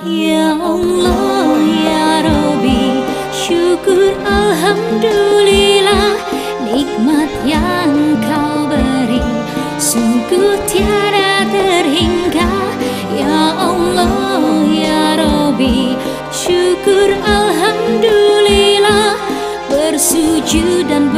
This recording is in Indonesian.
Ya Allah ya Rabbi, syukur alhamdulillah, nikmat yang kau beri sungguh tiada terhingga. Ya Allah ya Rabbi, syukur alhamdulillah, bersujud dan